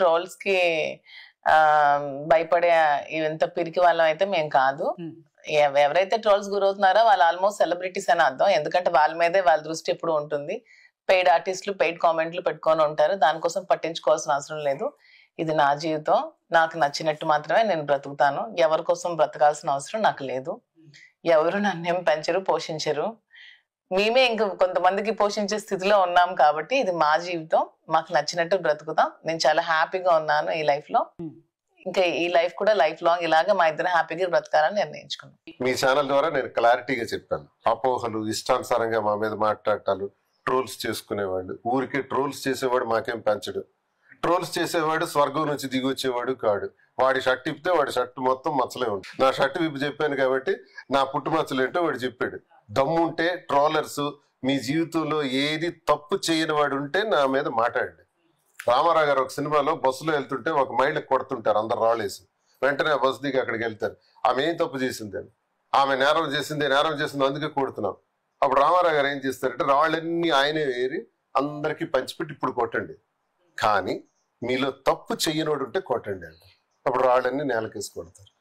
Trolls కి భయపడే ఇంత పిరికి వాళ్ళం అయితే మేము కాదు. ఎవరైతే ట్రోల్స్ గురవుతున్నారో వాళ్ళు ఆల్మోస్ట్ సెలబ్రిటీస్ అని అర్థం. ఎందుకంటే వాళ్ళ మీదే వాళ్ళ దృష్టి ఎప్పుడు ఉంటుంది. పెయిడ్ ఆర్టిస్టులు పెయిడ్ కామెంట్లు పెట్టుకొని ఉంటారు. దానికోసం పట్టించుకోవాల్సిన అవసరం లేదు. ఇది నా జీవితం, నాకు నచ్చినట్టు మాత్రమే నేను బ్రతుకుతాను. ఎవరి కోసం బ్రతకాల్సిన అవసరం నాకు లేదు. ఎవరు నన్నేం పెంచరు, పోషించరు. మేమే ఇంక కొంతమందికి పోషించే స్థితిలో ఉన్నాం కాబట్టి ఇది మా జీవితం, మాకు నచ్చినట్టు బ్రతుకుతాం. నేను చాలా హ్యాపీగా ఉన్నాను ఈ లైఫ్ లో. ఇంకా ఈ లైఫ్ కూడా లైఫ్ లాంగ్ ఇలాగే మా ఇద్దరు హ్యాపీగా బ్రతకాలని నిర్ణయించుకున్నాం. మీ ఛానల్ ద్వారా నేను క్లారిటీగా చెప్పాను. అపోహలు, ఇష్టానుసారంగా మా మీద మాట్లాడటాలు, ట్రోల్స్ చేసుకునేవాళ్ళు. ఊరికే ట్రోల్స్ చేసేవాడు మాకేం పెంచడు. ట్రోల్స్ చేసేవాడు స్వర్గం నుంచి దిగి వచ్చేవాడు కాడు. వాడి షర్ట్ ఇప్పితే వాడి షర్ట్ మొత్తం మచ్చలే ఉంటుంది. నా షర్ట్ విప్పి చెప్పాను కాబట్టి నా పుట్టు మచ్చలు ఏంటో వాడు చెప్పాడు. దమ్ముంటే ట్రోలర్స్ మీ జీవితంలో ఏది తప్పు చేయని వాడు ఉంటే నా మీద మాట్లాడండి. రామారావు గారు ఒక సినిమాలో బస్సులో వెళ్తుంటే ఒక మైళ్ళకి కొడుతుంటారు అందరు రాళ్ళేసి. వెంటనే ఆ బస్సు దిగి అక్కడికి వెళ్తారు. ఆమె ఏం తప్పు చేసింది అని. ఆమె నేరం చేసింది అందుకే కొడుతున్నాం. అప్పుడు రామారావు గారు ఏం చేస్తారంటే రాళ్ళన్నీ ఆయనే ఏరి అందరికీ పంచిపెట్టి ఇప్పుడు కొట్టండి, కానీ మీలో తప్పు చెయ్యనోడు ఉంటే కొట్టండి అండి. అప్పుడు రాళ్ళన్నీ నేలకేసి కొడతారు.